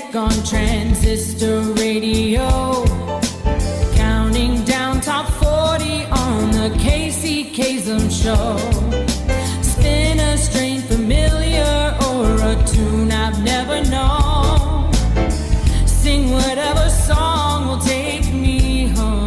music on transistor radio. Counting down top 40 on the Casey Kasem show. Spin a strain familiar or a tune I've never known. Sing whatever song will take me home.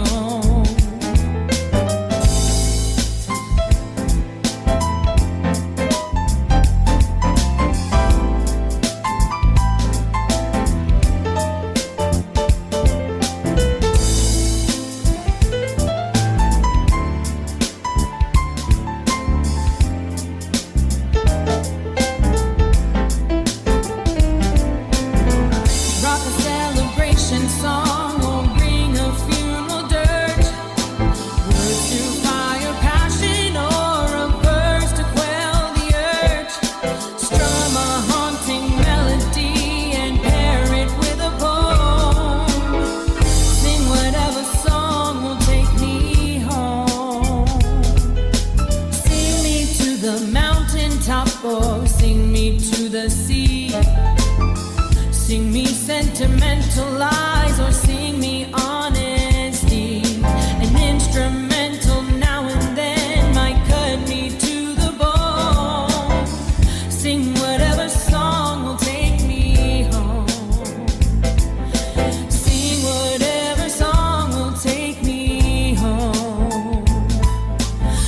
Sentimental lies or sing me honesty. An instrumental now and then might cut me to the bone. Sing whatever song will take me home. Sing whatever song will take me home.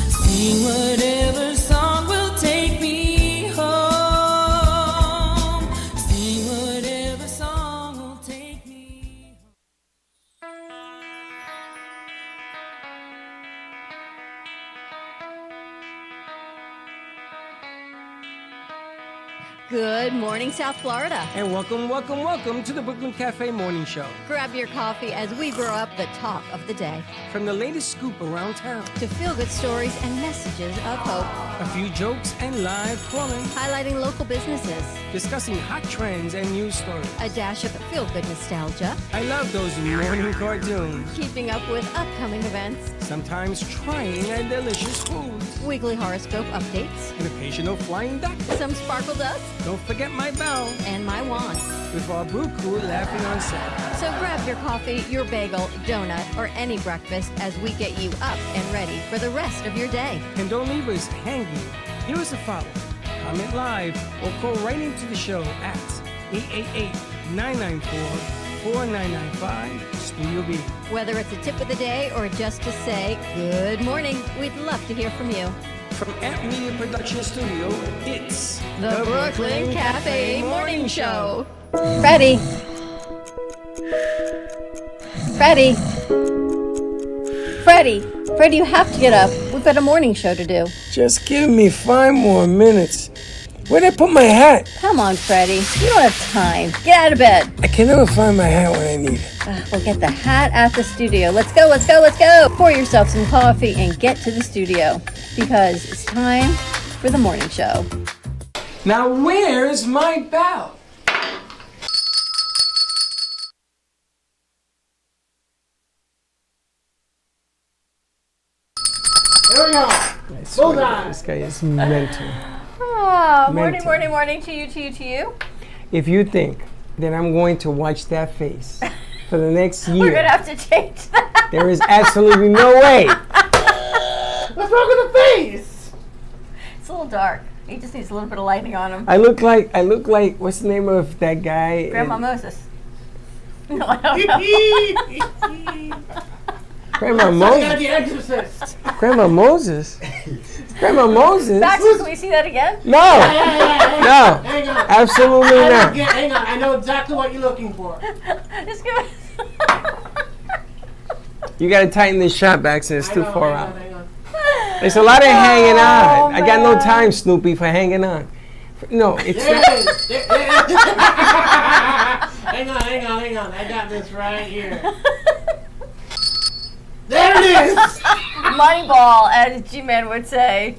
Sing whatever song will take me home. Sing whatever song. Good morning, South Florida. And welcome to the Brooklyn Cafe Morning Show. Grab your coffee as we grow up the talk of the day. From the latest scoop around town to feel-good stories and messages of hope. A few jokes and live calling. Highlighting local businesses. Discussing hot trends and news stories. A dash of feel-good nostalgia. I love those morning cartoons. Keeping up with upcoming events. Sometimes trying a delicious foods. Weekly horoscope updates. An occasional flying duck. Some sparkle dust. Don't forget my bell. And my wand. With our brew crew laughing on set. So grab your coffee, your bagel, donut, or any breakfast as we get you up and ready for the rest of your day. And don't leave us hanging. Give us a follow. Comment live or call right into the show at 888-994-4995 Studio B. Whether it's a tip of the day or just to say good morning, we'd love to hear from you. From Amp Media Production Studio, it's the Brooklyn Cafe Morning Show. Freddie. Freddie, you have to get up. We've got a morning show to do. Just give me 5 more minutes. Where'd I put my hat? Come on, Freddie. You don't have time. Get out of bed. I can never find my hat when I need it. We'll get the hat at the studio. Let's go. Pour yourself some coffee and get to the studio because it's time for the morning show. Now, where's my bell? Here we go. This guy is mental. Oh, morning to you. If you think that I'm going to watch that face for the next year, we're going to have to change that. There is absolutely no way. What's wrong with the face? It's a little dark. He just needs a little bit of lighting on him. I look like what's the name of that guy? Grandma Moses. No, I don't know. Grandma Moses. The Exorcist. Grandma Moses. Grandma Moses. Baxter, can we see that again? No. No. Hang on. Absolutely not. Hang on. I know exactly what you're looking for. Just give it. You got to tighten this shot, Baxter. It's too far out. Hang on. There's a lot of hanging on. I got no time, Snoopy, for hanging on. No, it's not. Hang on. I got this right here. There it is! Money ball, as G-Man would say.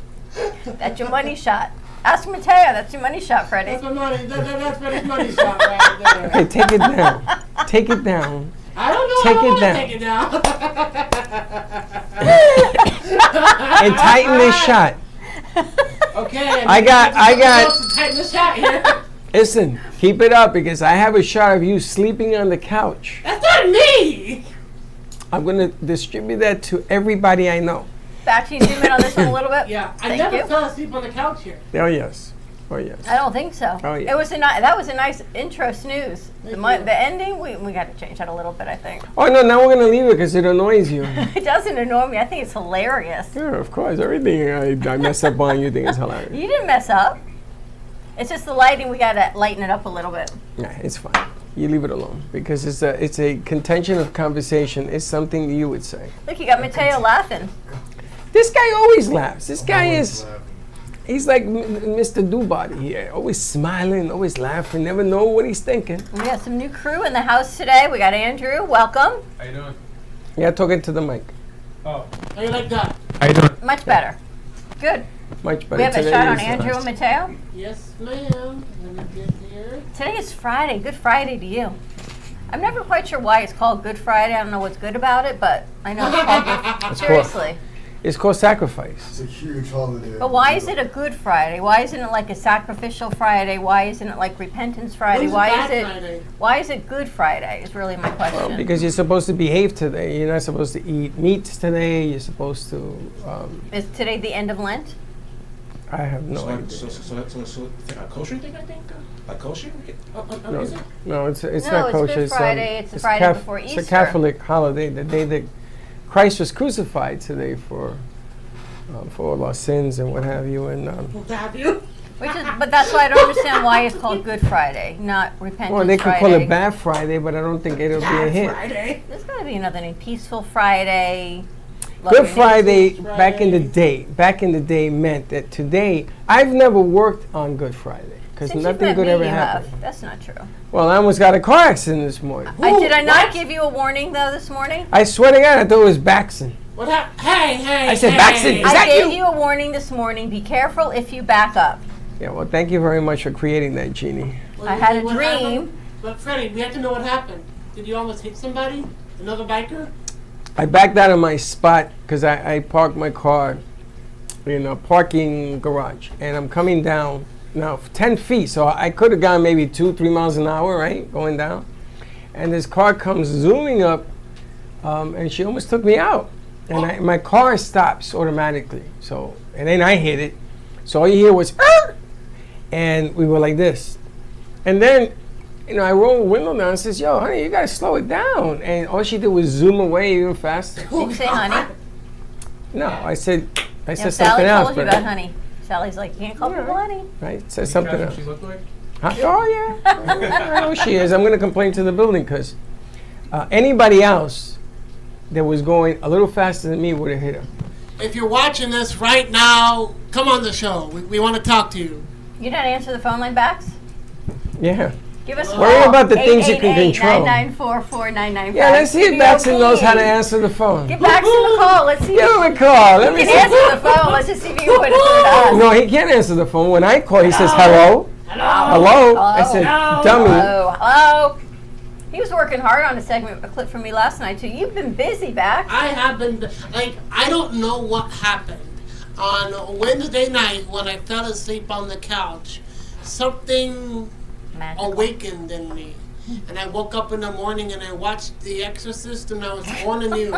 That's your money shot. Ask Mateo, that's your money shot, Freddie. That's my money. That's Freddie's money shot right there. Okay, take it down. Take it down. I don't know. Take it down. And tighten this shot. Okay. I got. Tighten the shot here. Listen, keep it up because I have a shot of you sleeping on the couch. That's not me! I'm going to distribute that to everybody I know. Back to you, zoom in on this one a little bit. Yeah, I Thank never you. fell asleep on the couch here. Oh, yes. Oh, yes. I don't think so. Oh, yeah. It was that was a nice intro snooze. The Thank you. the ending, we got to change that a little bit, I think. Oh, no, now we're going to leave it because it annoys you. It doesn't annoy me. I think it's hilarious. Yeah, of course. Everything I mess up on, you think is hilarious. You didn't mess up. It's just the lighting. We got to lighten it up a little bit. Yeah, it's fine. You leave it alone because it's a contention of conversation. It's something you would say. Look, you got Mateo laughing. This guy always laughs. This guy he's like Mr. Doobody here. Always smiling, always laughing, never know what he's thinking. We got some new crew in the house today. We got Andrew. Welcome. How you doing? Yeah, talking to the mic. Oh, How you like that? how you doing? Much better. Good. Much better. We have a Today shot on is, Andrew and Mateo. Yes, ma'am. Let me get here. Today is Friday. Good Friday to you. I'm never quite sure why it's called Good Friday. I don't know what's good about it, but I know it's called Good. Seriously. It's called sacrifice. It's a huge holiday. But why is it a Good Friday? Why isn't it like a sacrificial Friday? Why isn't it like Repentance Friday? When's Why Bad is it? Friday? Why is it Good Friday? Is really my question. Well, because you're supposed to behave today. You're not supposed to eat meat today. You're supposed to. Is today the end of Lent? I have no idea. So a kosher thing, I think? Like kosher? No, Is it? no, it's No, not it's kosher. Good Friday. It's the Friday before It's Easter. a Catholic holiday, the day that Christ was crucified today for all our sins and what have you. And What have you? But that's why I don't understand why it's called Good Friday, not Repentance well, they could Friday. call it Bad Friday, but I don't think it'll be a Bad hit. Friday. There's got to be another name. Peaceful Friday. Love Good your Friday, Friday. back in the day meant that today, I've never worked on Good Friday because Since nothing you've met good me, ever you happened. have. That's not true. Well, I almost got a car accident this morning. Did I not What? give you a warning though this morning? I swear to God, I thought it was Baxton. What happened? Hey. I said, hey. Baxton, is I that gave you? you a warning this morning. Be careful if you back up. Yeah, well, thank you very much for creating that, Jeannie. What I do you had think a what dream. happened? But Freddie, we have to know what happened. Did you almost hit somebody? Another biker? I backed out of my spot because I parked my car in a parking garage, and I'm coming down now 10 feet, so I could have gone maybe 2-3 miles an hour, right, going down. And this car comes zooming up, and she almost took me out. And my car stops automatically, so, and then I hit it. So all you hear was, "Arr!" And we were like this. And then, I rolled the window down and says, yo, honey, you gotta slow it down. And all she did was zoom away even faster. Did you say honey? No, I said You know, something Sally else. told you about honey. Sally's like, you can't call people honey. Right? Said something That's else. what she looked like? Huh? Oh, yeah. I know she is. I'm going to complain to the building because anybody else that was going a little faster than me would have hit her. If you're watching this right now, come on the show. We want to talk to you. You don't answer the phone line backs? Yeah. Give us a Worry call. about the things you can control. 888-994-4995. Yeah, let's see if Baxton knows how to answer the phone. Give Baxton a call. Let's see Give if him a call. Let me he see. can answer the phone. Let's just see if you can put it through to us. No, he can't answer the phone. When I call, he says, hello. Hello. I said, dummy. Hello. He was working hard on a segment, a clip from me last night too. You've been busy, Bax. I have been, I don't know what happened. On Wednesday night when I fell asleep on the couch, something Magical. awakened in me. And I woke up in the morning and I watched The Exorcist and I was born anew.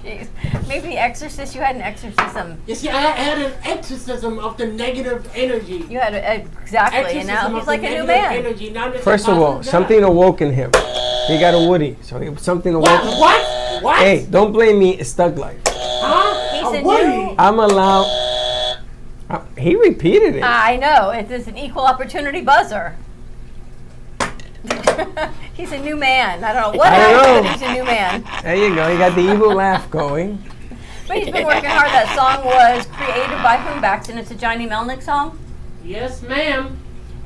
Jeez. Maybe The Exorcist. You had an exorcism. You see, I had an exorcism of the negative energy. You had exactly, and now Exorcism he's of like the a new negative man. energy. Now there's First a of all, positive something God. awoke in him. He got a Woody. So something awoke. What? Hey, don't blame me. It's thug life. Huh? He's a Woody? new. I'm allowed. He repeated it. I know. It is an equal opportunity buzzer. He's a new man. I don't know what I don't happened, know. but he's a new man. There you go. You got the evil laugh going. But he's been working hard. That song was created by whom, Baxton? It's a Johnny Melnick song. Yes, ma'am.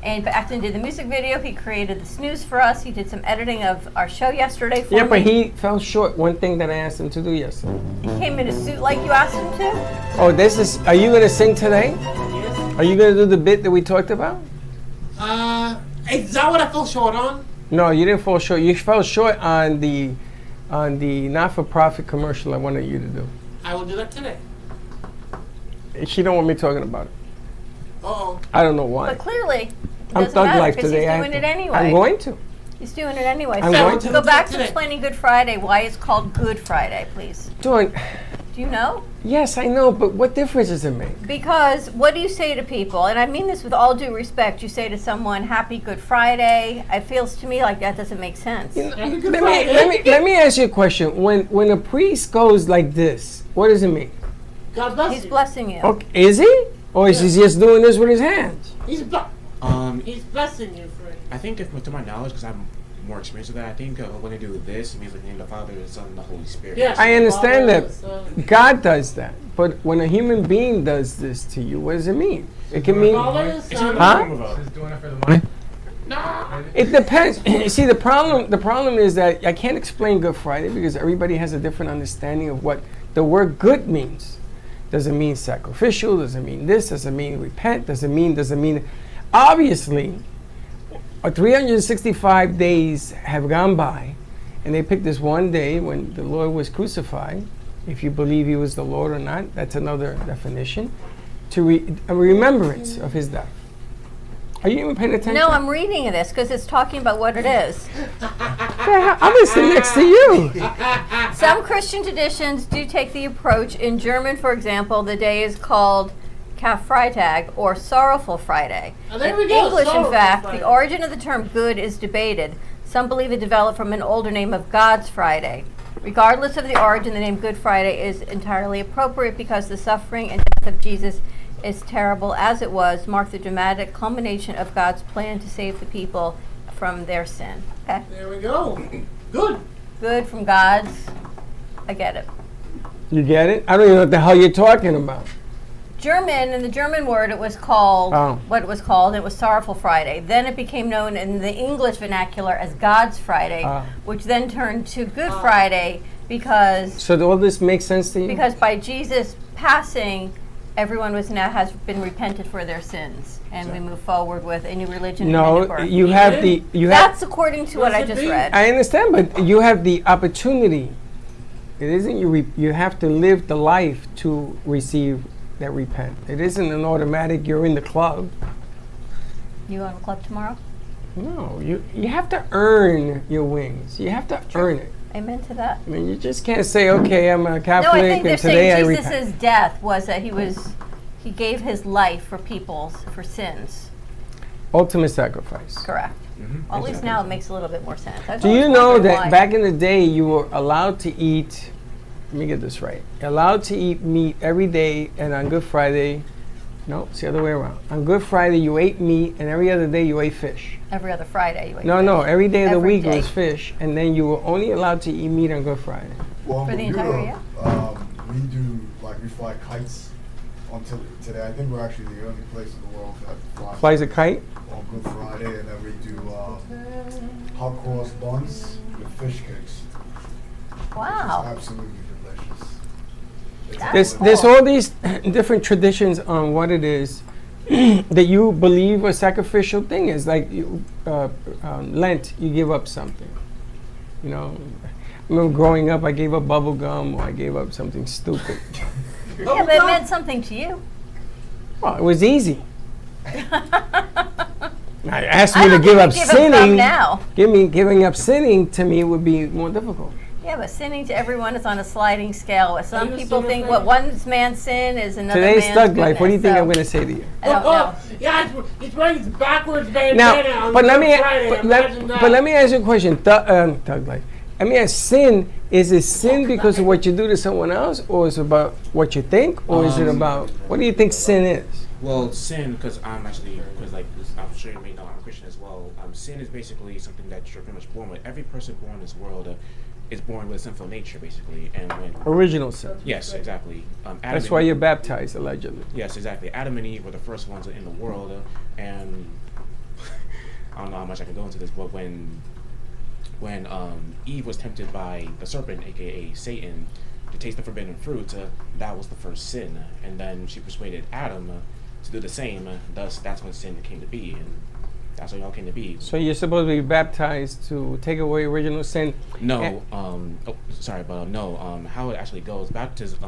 And Baxton did the music video. He created the snooze for us. He did some editing of our show yesterday for Yeah, me. but he fell short one thing that I asked him to do yesterday. He came in a suit like you asked him to. Oh, are you going to sing today? Yes. Are you going to do the bit that we talked about? Is that what I fell short on? No, you didn't fall short. You fell short on the not-for-profit commercial I wanted you to do. I will do that today. She don't want me talking about it. Uh-oh. I don't know why. But clearly, I'm doesn't thug matter life because today. he's doing it anyway. I'm going to. He's doing it anyway. I'm So going to. go back to Today. explaining Good Friday. Why it's called Good Friday, please. Doing. Do you know? Yes, I know, but what difference does it make? Because what do you say to people? And I mean this with all due respect. You say to someone, "Happy Good Friday." It feels to me like that doesn't make sense. Let me ask you a question. When a priest goes like this, what does it mean? God bless He's you. Oh. blessing you. Okay, is he? Or is he just doing this with his hands? He's blessing you, friend. I think if to my knowledge, because I'm more experienced with that, I think when they do this, it means like the name of the Father, the Son, and the Holy Spirit. Yes. I understand Father, that Son. God does that, but when a human being does this to you, what does it mean? It can mean, Father, It's in Son. the Huh? form of a- He's doing it for the money. Nah. it depends. See, the problem is that I can't explain Good Friday because everybody has a different understanding of what the word good means. Does it mean sacrificial? Does it mean this? Does it mean repent? Does it mean? Obviously, 365 days have gone by, and they picked this one day when the Lord was crucified. If you believe he was the Lord or not, that's another definition. A remembrance of his death. Are you even paying attention? No, I'm reading this because it's talking about what it is. I'm listening next to you. Some Christian traditions do take the approach. In German, for example, the day is called Karfreitag or Sorrowful Friday. Oh, there In we go, English, in Sorrowful fact, Friday. the origin of the term good is debated. Some believe it developed from an older name of God's Friday. Regardless of the origin, the name Good Friday is entirely appropriate because the suffering and death of Jesus, as terrible as it was, marked the dramatic culmination of God's plan to save the people from their sin. Okay? There we go. Good. Good from God's. I get it. You get it? I don't even know what the hell you're talking about. German, in the German word, it was called Oh. what it was called. It was Sorrowful Friday. Then it became known in the English vernacular as God's Friday, which then turned to Good Friday because So all this makes sense to you? by Jesus passing, everyone has been repented for their sins, and we move forward with a new religion. and a new No, birth. you have That's according to what I Does it just be? read. I understand, but you have the opportunity. It isn't you have to live the life to receive that repent. It isn't an automatic, you're in the club. You on a club tomorrow? No, you have to earn your wings. You have to earn it. Amen to that. I mean, you just can't say, okay, I'm a Catholic No, I think they're and today I saying repent. Jesus' death was that he gave his life for sins. Ultimate sacrifice. Correct. Well, at least now it makes a little bit more sense. I was Do you always know wondering that why. back in the day you were allowed to eat, let me get this right, allowed to eat meat every day, and on Good Friday, no, it's the other way around. On Good Friday you ate meat, and every other day you ate fish. Every other Friday you ate No, fish. every day of the Every week day. was fish, and then you were only allowed to eat meat on Good Friday. Well, For in the entire Bermuda, year? we do, we fly kites until today. I think we're actually the only place in the world that Flies a kite? on Good Friday, and then we do hot cross buns with fish cakes. Wow. It's absolutely delicious. It's That's There's cool. all these different traditions on what it is that you believe a sacrificial thing is. Like Lent, you give up something. You know, I remember growing up, I gave up bubble gum or I gave up something stupid. Yeah, but it meant something to you. Well, it was easy. Now, asked me I to don't give think up we give up gum sinning. now. Giving up sinning to me would be more difficult. Yeah, but sinning to everyone is on a sliding scale. Some Are you a people sinner, think friend? what one man's sin is another Today's man's thug life. What do you think goodness, I'm going so to say to you? I don't know. Yeah, he's wearing his backwards bandana Now, on but let Good me Friday. Imagine that. but let me ask you a question. Thug life. I mean, sin is it sin because of what you do to someone else, or is it about what you think, or is it about what do you think sin is? Well, sin, because I'm I'm sure you may know, I'm a Christian as well. Sin is basically something that you're pretty much born with. Every person born in this world is born with a sinful nature, basically. And when Original sin. yes, exactly. Adam That's and why Eve- you're baptized, allegedly. Yes, exactly. Adam and Eve were the first ones in the world, and I don't know how much I can go into this, but when Eve was tempted by the serpent, aka Satan, to taste the forbidden fruit, that was the first sin, and then she persuaded Adam to do the same. Thus, that's when sin came to be, and that's when y'all came to be. So you're supposed to be baptized to take away original sin. No, how it actually goes, baptism,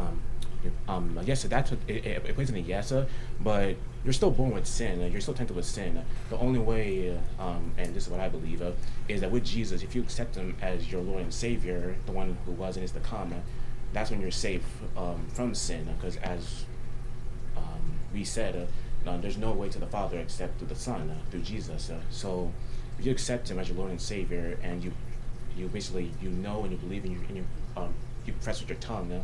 yes, that's what it plays in a yes, but you're still born with sin. You're still tempted with sin. The only way, and this is what I believe, is that with Jesus, if you accept him as your Lord and Savior, the one who was and is to come, that's when you're safe from sin. Because as we said, there's no way to the Father except through the Son, through Jesus. So if you accept him as your Lord and Savior, and you basically know and you believe and you profess with your tongue,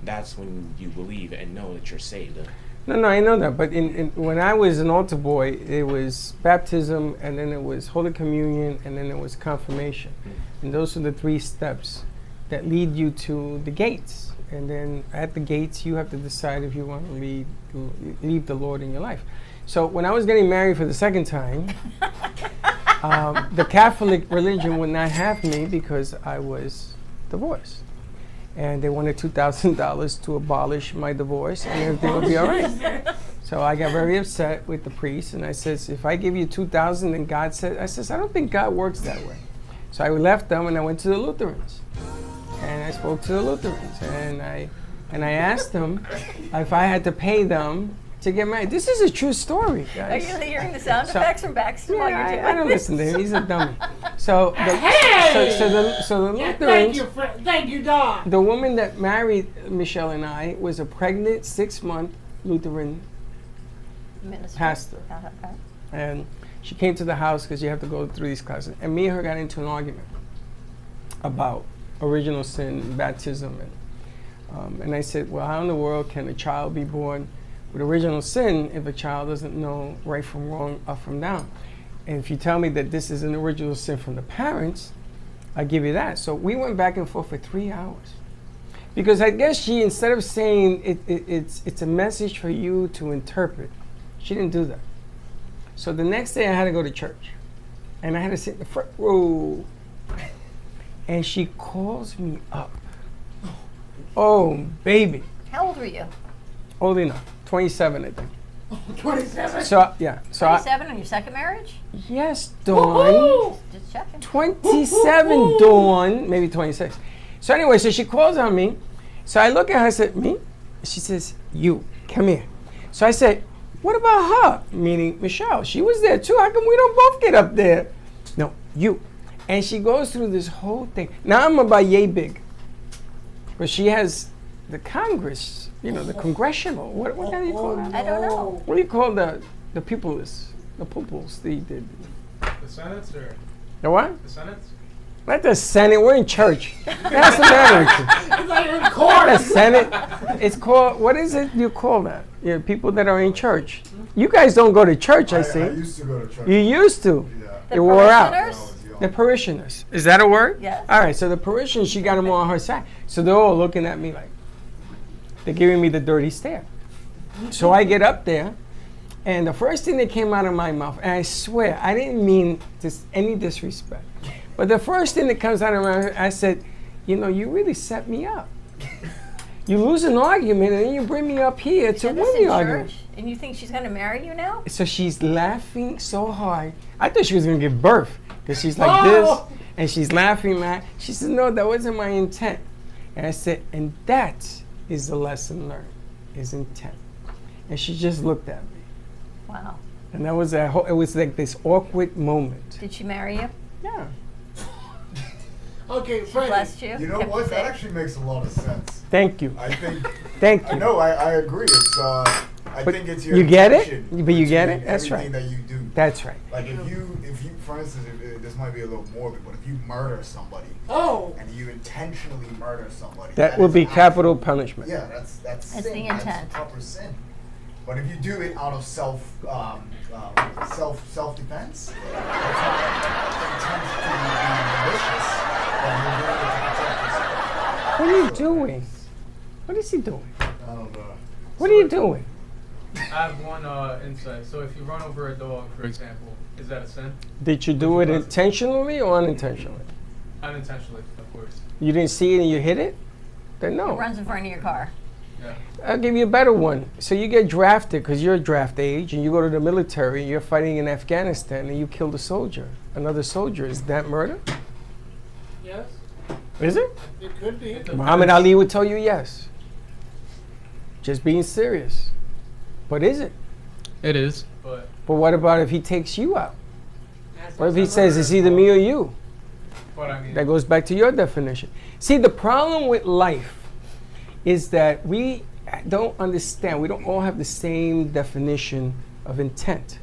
that's when you believe and know that you're saved. No, I know that. But when I was an altar boy, it was baptism, and then it was Holy Communion, and then it was confirmation. And those are the 3 steps that lead you to the gates. And then at the gates, you have to decide if you want to leave the Lord in your life. So when I was getting married for the second time, the Catholic religion would not have me because I was divorced. And they wanted $2,000 to abolish my divorce, and everything would be all right. So I got very upset with the priest, and I says, if I give you $2,000, then God said, I don't think God works that way. So I left them, and I went to the Lutherans, and I spoke to the Lutherans, and I asked them if I had to pay them to get married. This is a true story, Are guys. you hearing the sound effects from Baxter while you're doing I don't this? listen to him. He's a dummy. So the Lutherans. Thank you, Don. The woman that married Michelle and I was a pregnant 6-month Lutheran Minister. pastor. Okay. And she came to the house because you have to go through these classes. And me and her got into an argument about original sin, baptism. And I said, well, how in the world can a child be born with original sin if a child doesn't know right from wrong, up from down? And if you tell me that this is an original sin from the parents, I give you that. So we went back and forth for 3 hours. Because I guess she, instead of saying it's a message for you to interpret, she didn't do that. So the next day I had to go to church. And I had to sit in the front row. And she calls me up. Oh, baby. How old were you? Old enough. 27, I think. 27. So, yeah. So 27 on your second marriage? yes, Dawn. Just checking. 27, Dawn. Maybe 26. So anyway, so she calls on me. So I look at her, I said, me? She says, you, come here. So I said, what about her? Meaning Michelle. She was there too. How come we don't both get up there? No, you. And she goes through this whole thing. Now I'm about yay big. But she has the Congress, the congressional. What do you call that? I don't know. What do you call the peoples? The pupils? The Senates or the what? the Senates? Not the Senate. We're in church. That's the matter with you. It's like in Not court. the Senate. It's called, what is it you call that? Yeah, people that are in church. You guys don't go to church, I see. I used to go to church. You used to. Yeah. The You wore out. parishioners? The parishioners. Is that a word? Yes. All right, so the parishioners, she got them on her side. So they're all looking at me like, they're giving me the dirty stare. So I get up there, and the first thing that came out of my mouth, and I swear, I didn't mean any disrespect, but the first thing that comes out of my mouth, I said, you really set me up. You lose an argument, and then you bring me up here to Said win this the in argument. church, and you think she's going to marry you now? So she's laughing so hard. I thought she was going to give birth because she's like this and she's laughing. She said, no, that wasn't my intent. And I said, and that is the lesson learned, is intent. And she just looked at me. Wow. And that was it was like this awkward moment. Did she marry you? Yeah. Okay, She Freddie. blessed you? You know kept what? you That safe? actually makes a lot of sense. Thank you. I think. Thank I you. know. I agree. It's. I But think it's your. you get it? intention But you get it? between That's everything right. that you do. That's right. Like if you, for instance, this might be a little morbid, but if you murder somebody Oh, and you intentionally murder somebody, That would is be actual- capital punishment. Yeah, that's That's sin. the intent. That's proper sin. But if you do it out of self defense, that's not intent to be malicious. But you're doing it to protect yourself. What are you doing? What is he doing? I don't know. What are you doing? I have one insight. So if you run over a dog, for example, is that a sin? Did you do it intentionally or unintentionally? Unintentionally, of course. You didn't see it and you hit it? Then no. It runs in front of your car. Yeah. I'll give you a better one. So you get drafted because you're draft age and you go to the military and you're fighting in Afghanistan and you killed a soldier, another soldier. Is that murder? yes, Is it? it could be. Muhammad Ali would tell you yes. Just being serious. But is it? It is, but But what about if he takes you out? That's What if he also says it's either me or you? I mean, That goes back to your definition. See, the problem with life is that we don't understand. We don't all have the same definition of intent.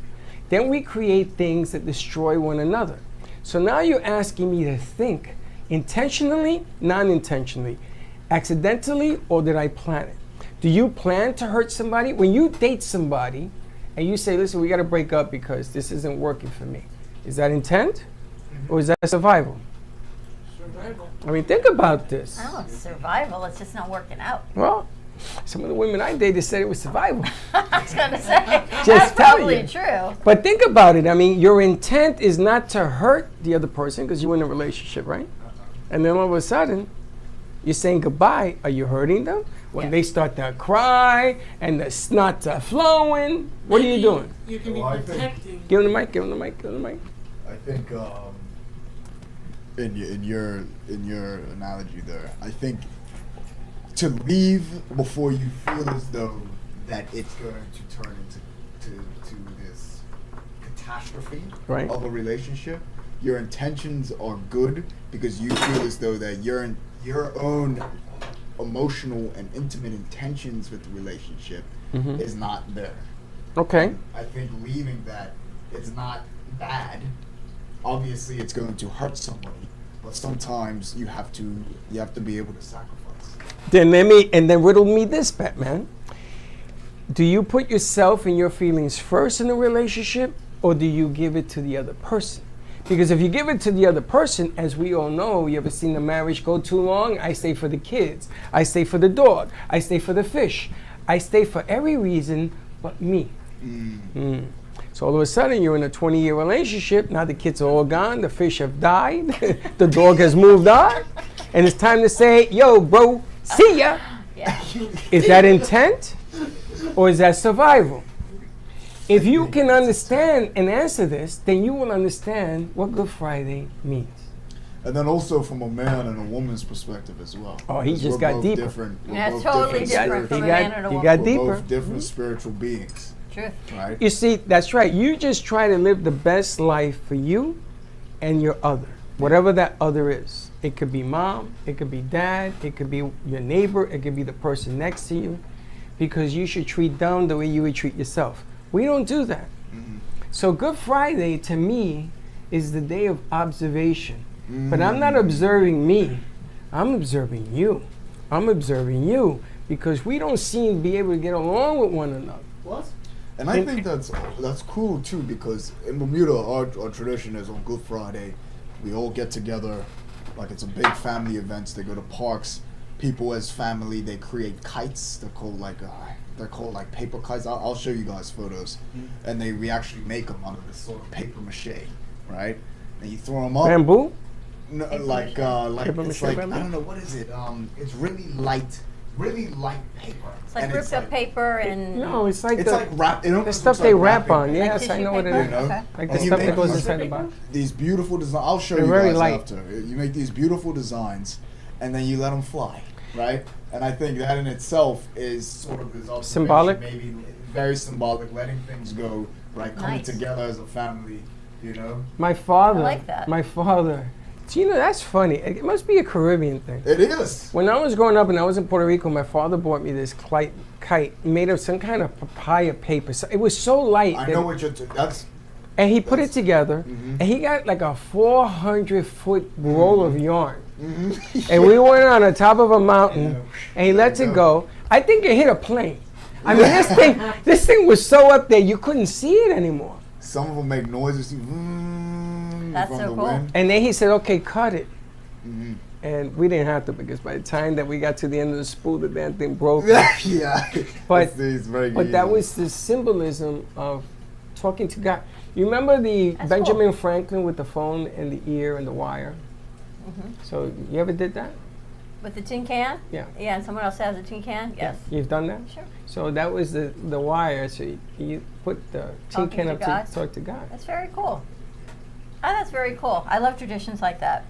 Then we create things that destroy one another. So now you're asking me to think intentionally, non-intentionally, accidentally, or did I plan it? Do you plan to hurt somebody? When you date somebody and you say, listen, we got to break up because this isn't working for me, is that intent or is that survival? survival. I mean, think about this. Oh, it's survival. It's just not working out. Well, some of the women I dated said it was survival. I was going to say, Just that's tell probably you. true. But think about it. I mean, your intent is not to hurt the other person because you're in a relationship, right? And then all of a sudden, you're saying goodbye. Are you hurting them? When Yeah. they start to cry and the snots are flowing, what are you Maybe doing? You can be Well, I think- protecting. Give them the mic, give them the mic, give them the mic. I think in your analogy there, I think to leave before you feel as though that it's going to turn to this catastrophe Right. of a relationship, your intentions are good because you feel as though that your own emotional and intimate intentions with the relationship Mhm. is not there. Okay. I think leaving that, it's not bad. Obviously, it's going to hurt somebody, but sometimes you have to be able to sacrifice. Then riddle me this, Batman. Do you put yourself and your feelings first in a relationship, or do you give it to the other person? Because if you give it to the other person, as we all know, you ever seen the marriage go too long? I stay for the kids. I stay for the dog. I stay for the fish. I stay for every reason but me. Mm. So all of a sudden, you're in a 20-year relationship. Now the kids are all gone. The fish have died. The dog has moved on. And it's time to say, yo, bro, see ya. Yeah. Is that intent or is that survival? If you can understand and answer this, then you will understand what Good Friday means. And then also from a man and a woman's perspective as well. Oh, he Because just we're got both deeper. different- we're That's both totally different different from a spiritual- man and a he woman. got we're deeper. both different spiritual beings, Truth. right? You see, that's right. You just try to live the best life for you and your other, whatever that other is. It could be mom, it could be dad, it could be your neighbor, it could be the person next to you, because you should treat them the way you would treat yourself. We don't do that. So Good Friday to me is the day of observation. But I'm not observing me. I'm observing you. I'm observing you because we don't seem to be able to get along with one another. What? And I think that's cool too, because in Bermuda, our tradition is on Good Friday, we all get together, like it's a big family event. They go to parks. People as family, they create kites. They're called like paper kites. I'll show you guys photos, and we actually make them out of this sort of paper mache, right? And you throw them up. Bamboo? No, Paper like Paper it's mache like bamboo? I don't know what is it. It's really light paper. It's like And ripped up paper and. No, it's like It's the, like wrap. It the almost stuff looks they like wrap on. wrapping Yes, tissue I know what it paper? is. You know? Okay. Like the And you stuff that make goes these- inside the box. These beautiful designs. I'll show They're you very guys light. after. You make these beautiful designs, and then you let them fly, right? And I think that in itself is sort of this observation, Symbolic? maybe very symbolic, letting things go, right? Coming Nice. together as a family, you know. My father. I like that. My father. Do you know, that's funny. It must be a Caribbean thing. It is. When I was growing up and I was in Puerto Rico, my father bought me this kite made of some kind of papaya paper. So it was so light. I that- know what you're. That's. and he put it that's- together, and he got like a 400-foot roll of yarn. Mm-hmm. And we went on the top of a mountain, Yeah. and he lets There it you go. I think it hit a plane. I mean, this thing was so up there you couldn't see it anymore. Some of them make noises. That's from so the cool. wind. And then he said, "Okay, cut it." Mhm. And we didn't have to because by the time that we got to the end of the spool, the damn thing broke. Yeah. But- it's very But good. that was the symbolism of talking to God. You remember the That's Benjamin Franklin with the phone and the ear and the wire? Mhm. So you ever did that? With the tin can? Yeah. Yeah, and someone else has a tin can? Yes. You've done that? Sure. So that was the wire. So you put the tin Talking can to up God? to talk to God. That's very cool. Oh, that's very cool. I love traditions like that.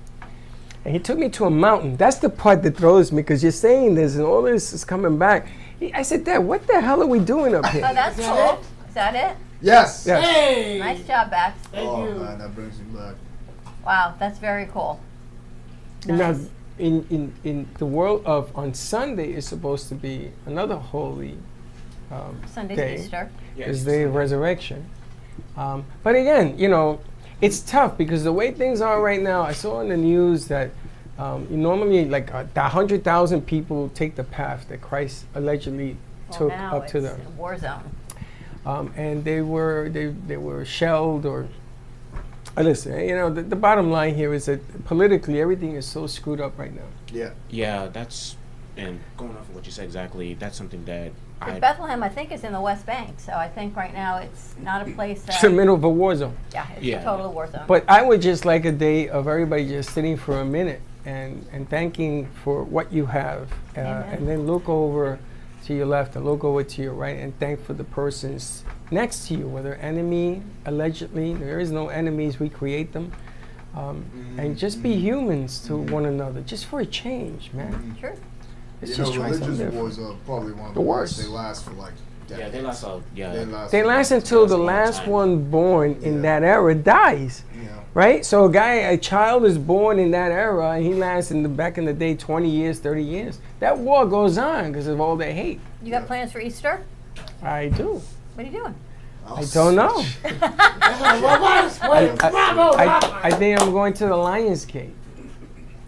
And he took me to a mountain. That's the part that throws me because you're saying this and all this is coming back. I said, Dad, what the hell are we doing up here? Oh, that's cool. Is that it? Yes. Yes. Hey! Nice job, Bax. Thank Oh you. man, that brings me back. Wow, that's very cool. Now, Nice. in the world of on Sunday is supposed to be another holy Sunday's day. Easter. Is the resurrection. But again, it's tough because the way things are right now, I saw in the news that normally like 100,000 people take the path that Christ allegedly took now up to it's them. a war zone. And they were shelled or listen, the bottom line here is that politically everything is so screwed up right now. Yeah. Yeah, that's, and going off of what you said exactly, that's something that Bethlehem, I think, is in the West Bank, so I think right now it's not a place It's the that. middle of a war zone. Yeah, it's Yeah. a total war zone. But I would just like a day of everybody just sitting for a minute and thanking for what you have, Amen. and then look over to your left and look over to your right and thank for the persons next to you, whether enemy, allegedly. There is no enemies, we create them. And just be humans to one another, just for a change, man. Sure. Let's You just know, try something religious different. wars are probably one of The the worst. worst. They last for like decades. yeah, they last They last They last until the That's a long last time. one born in Yeah. that era dies. Yeah. Right? So a child is born in that era and he lasts back in the day 20 years, 30 years. That war goes on because of all the hate. You got plans for Easter? I do. What are you doing? I don't know. I think I'm going to the Lions Gate,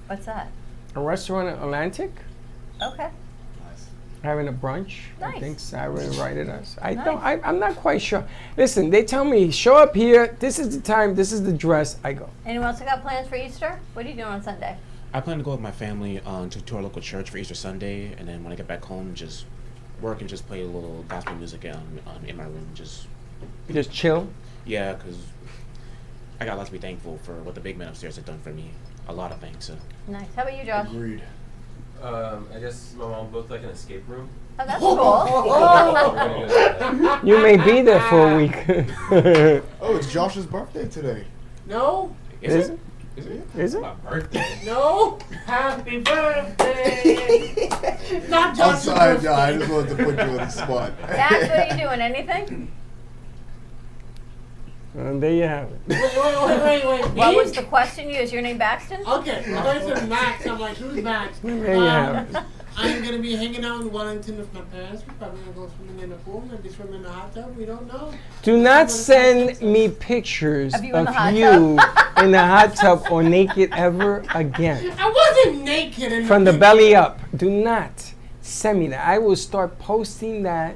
What's that? a restaurant in Atlantic, Okay. having a brunch. I Nice. think Sarah invited us. Nice. I'm not quite sure. Listen, they tell me, show up here, this is the time, this is the dress, I go. Anyone else got plans for Easter? What are you doing on Sunday? I plan to go with my family to our local church for Easter Sunday, and then when I get back home, just work and just play a little gospel music in my room. Just chill. yeah, because I got a lot to be thankful for what the big men upstairs have done for me. A lot of things. So. Nice. How about you, Josh? Agreed. I guess my mom booked like an escape room. Oh, that's cool. We're gonna go to that. You may be there for a week. Oh, it's Josh's birthday today. No, Is it? Is it? Is it? My birthday. no. Happy birthday. Not I'm just sorry, no, I just wanted to put you on the spot. Max, what are you doing? Anything? And there you have it. Wait. What Me? was the question? Is your name Baxton? Okay, I said Max. I'm like, who's Max? There you have it. I'm gonna be hanging out in Wellington with my parents. We're probably gonna go swimming in the pool, maybe swimming in the hot tub. We don't know. Do not send me pictures Of you in the of hot you in the hot tub or naked ever again. I wasn't naked in From the picture. belly up. Do not send me that. I will start posting that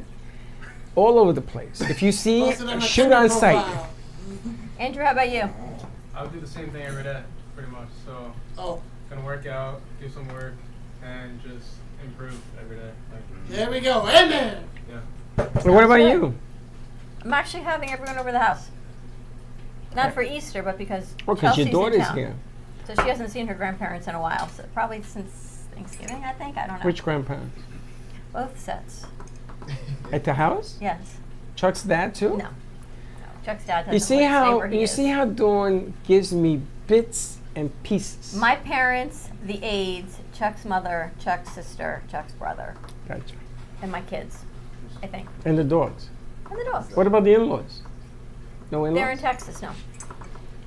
all over the place. If you see Post it on it, my shoot Tinder on site. profile. Andrew, how about you? I would do the same thing every day, pretty much. So, Oh, gonna work out, do some work, and just improve every day. Like, there we go. Amen. yeah. So what about you? I'm actually having everyone over the house. Not for Easter, but because Well, because Chelsea's your daughter's in town. here. So she hasn't seen her grandparents in a while. So probably since Thanksgiving, I think. I don't know. Which grandparents? Both sets. At the house? Yes. Chuck's dad too? No. Chuck's dad doesn't You see stay how where he is. Dawn gives me bits and pieces. My parents, the aides, Chuck's mother, Chuck's sister, Chuck's brother, Gotcha. and my kids, I think. And the dogs. And the dog. What about the in-laws? No in-laws? They're in Texas now.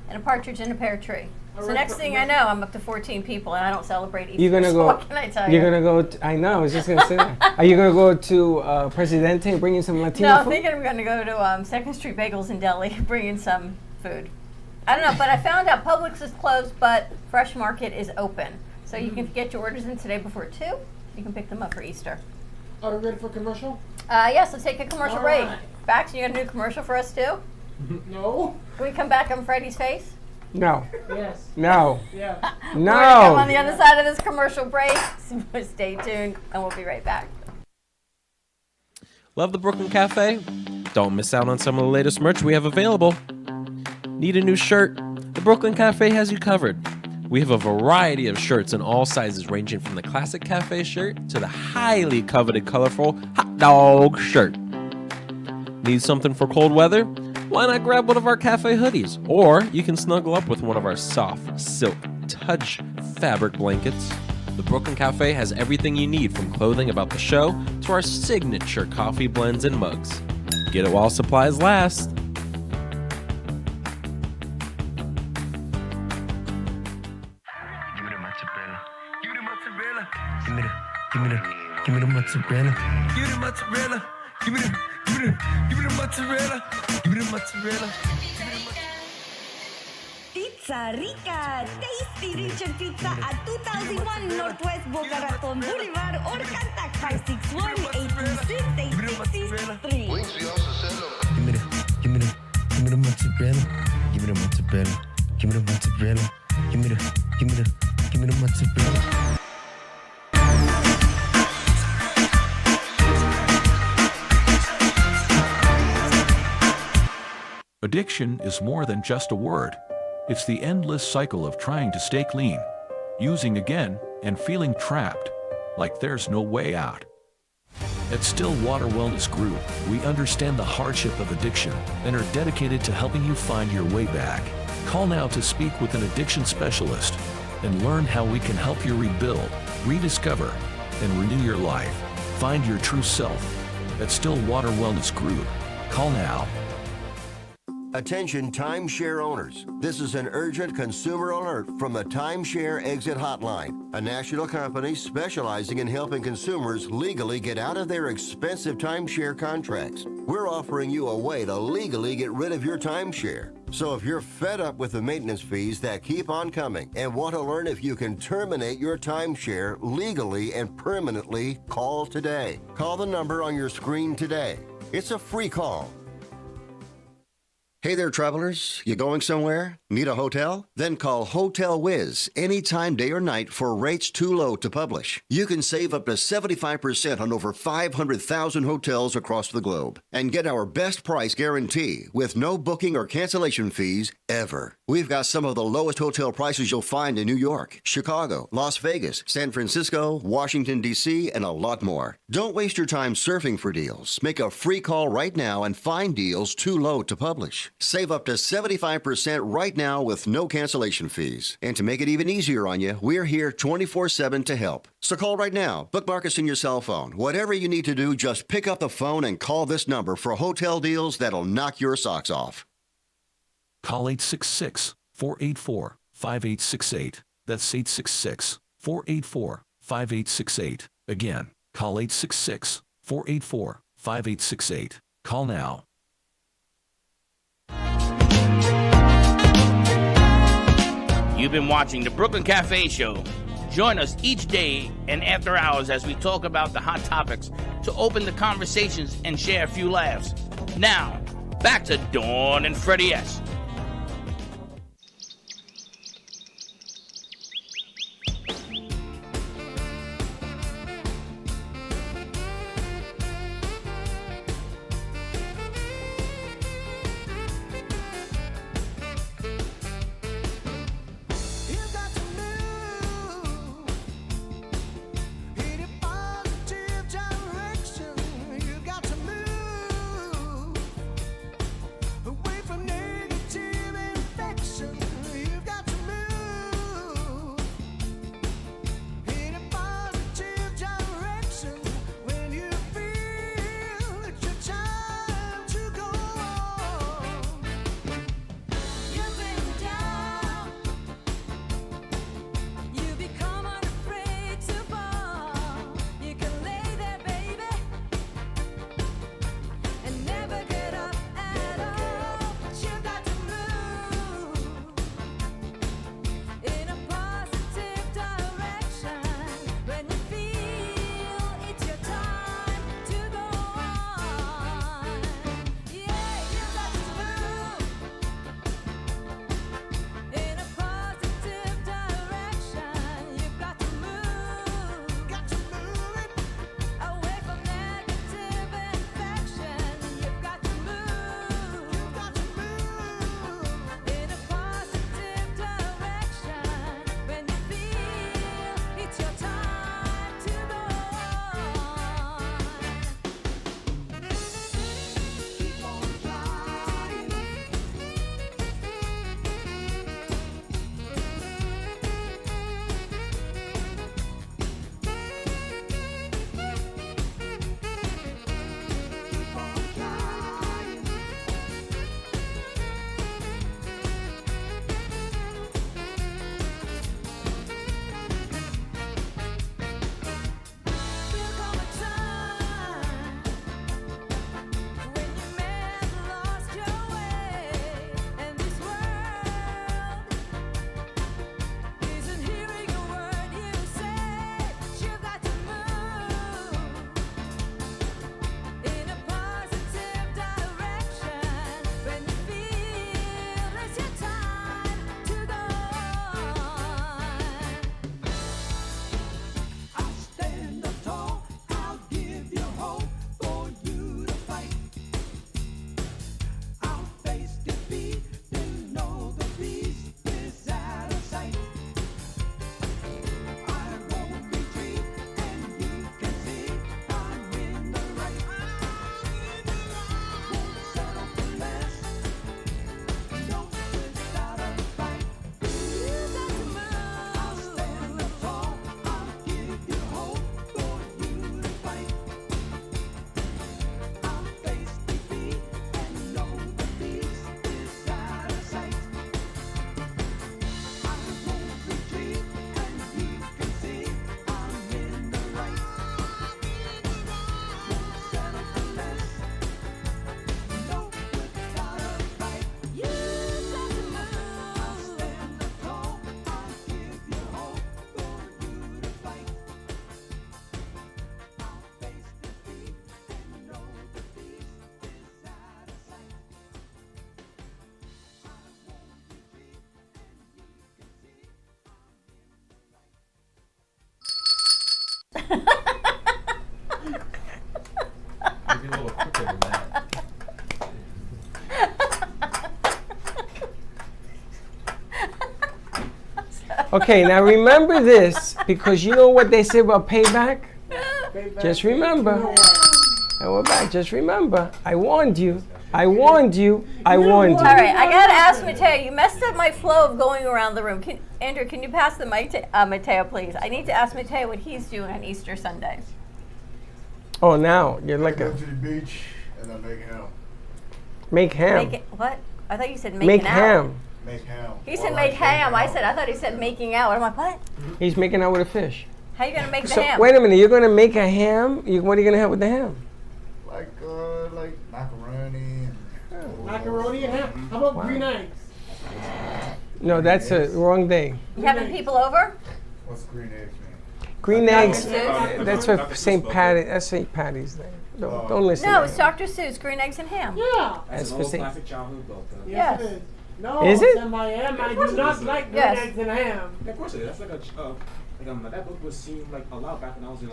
And a partridge in a pear tree. So Alright, next but thing I know, I'm up to 14 people, and I don't celebrate Easter. You're gonna so go. what can I tell You're you? gonna go. I know. I was just gonna say that. Are you gonna go to Presidente and bring in some Latino No, I'm food? thinking I'm going to go to 2nd Street Bagels in Delhi, bring in some food. I don't know, but I found out Publix is closed, but Fresh Market is open. So you can get your orders in today before 2. You can pick them up for Easter. Are we ready for commercial? Yes, let's take a commercial All break. right. Bax, you got a new commercial for us too? No. Can we come back on Freddy's face? No. Yes. No. Yeah. We're going to come on the No. other side of this commercial break. So stay tuned, and we'll be right back. Love the Brooklyn Cafe? Don't miss out on some of the latest merch we have available. Need a new shirt? The Brooklyn Cafe has you covered. We have a variety of shirts in all sizes, ranging from the classic cafe shirt to the highly coveted colorful hot dog shirt. Need something for cold weather? Why not grab one of our cafe hoodies? Or you can snuggle up with one of our soft, silk, touch fabric blankets. The Brooklyn Cafe has everything you need, from clothing about the show to our signature coffee blends and mugs. Get it while supplies last. Give me the mozzarella. Give me the mozzarella. Give me the mozzarella. Give me the mozzarella. Pizza Rica, tasty Richard Pizza at 2001 Northwest Boca Raton Boulevard or contact 561-826-8663. Give me the mozzarella. Give me the mozzarella. Give me the mozzarella. Give me the mozzarella. Addiction is more than just a word. It's the endless cycle of trying to stay clean, using again, and feeling trapped, like there's no way out. At Stillwater Wellness Group, we understand the hardship of addiction and are dedicated to helping you find your way back. Call now to speak with an addiction specialist and learn how we can help you rebuild, rediscover, and renew your life. Find your true self at Stillwater Wellness Group. Call now. Attention timeshare owners. This is an urgent consumer alert from the Timeshare Exit Hotline, a national company specializing in helping consumers legally get out of their expensive timeshare contracts. We're offering you a way to legally get rid of your timeshare. So if you're fed up with the maintenance fees that keep on coming and want to learn if you can terminate your timeshare legally and permanently, call today. Call the number on your screen today. It's a free call. Hey there, travelers. You going somewhere? Need a hotel? Then call Hotel Wiz anytime, day or night, for rates too low to publish. You can save up to 75% on over 500,000 hotels across the globe and get our best price guarantee with no booking or cancellation fees ever. We've got some of the lowest hotel prices you'll find in New York, Chicago, Las Vegas, San Francisco, Washington, D.C., and a lot more. Don't waste your time surfing for deals. Make a free call right now and find deals too low to publish. Save up to 75% right now with no cancellation fees. And to make it even easier on you, we're here 24/7 to help. So call right now. Bookmark us in your cell phone. Whatever you need to do, just pick up the phone and call this number for hotel deals that'll knock your socks off. Call 866-484-5868. That's 866-484-5868. Again, call 866-484-5868. Call now. You've been watching the Brooklyn Cafe Show. Join us each day and after hours as we talk about the hot topics to open the conversations and share a few laughs. Now, back to Dawn and Freddie S. Away from negative Okay, now remember this, because you know what they say about payback? Just remember. And we're back. Just remember. I warned you. I warned you. I warned you. All right, I gotta ask Mateo. You messed up my flow of going around the room. Andrew, can you pass the mic to Mateo, please? I need to ask Mateo what he's doing on Easter Sunday. Oh, now you're like Go to the beach and then make ham. Make ham. What? I thought you said Make out. ham. Make ham. He said make ham. I thought he said making out. I'm like, what? He's making out with a fish. How you gonna make the So ham? wait a minute. You're gonna make a ham. What are you gonna have with the ham? Like macaroni. Macaroni and ham. How about green eggs? No, that's a wrong day. You having people over? What's green eggs mean? Green eggs. Seuss? That's for St. Patty. That's St. Patty's Day. Don't listen. No, it's Dr. Seuss, green eggs and ham. Yeah. That's for St. classic childhood book. Yes. It is. No, Is it? in Miami, I do not like green Yes. eggs and ham. Yeah, of course it is. That's like that book was seen like a lot back when I was in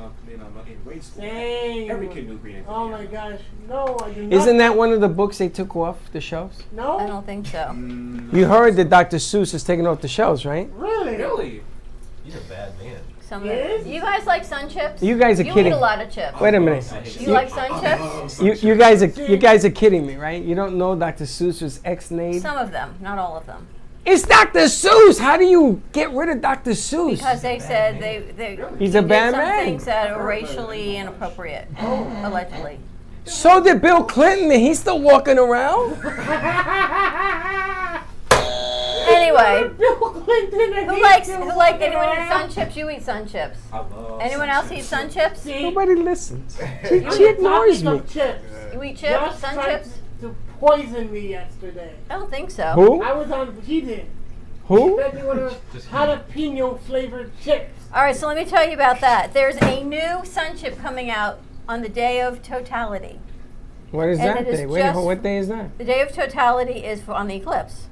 grade school. Dang. Every kid knew green eggs. Oh my gosh. No, I do not. Isn't that one of the books they took off the shelves? No. I don't think so. You heard that Dr. Seuss is taking off the shelves, right? Really? Really? You're a bad man. You guys like Sun Chips? You guys are You kidding. eat a lot of chips. Wait a minute. You like Sun Chips? You guys are kidding me, right? You don't know Dr. Seuss was ex-nayed? Some of them, not all of them. It's Dr. Seuss. How do you get rid of Dr. Seuss? Because they said they He's a did bad some man. things that are racially inappropriate, allegedly. So did Bill Clinton, and he's still walking around? Anyway, who likes anyone eat Sun Chips? You eat Sun Chips. I love Anyone else eat Sun Chips? Nobody listens. She ignores me. You eat chips? Sun Chips? To poison me yesterday. I don't think so. Who? I was on. He did. Who? He said he wanted jalapeno flavored chips. All right, so let me tell you about that. There's a new Sun Chip coming out on the Day of Totality. What is And that it is day? Wait, just- what day is that? The Day of Totality is on the eclipse.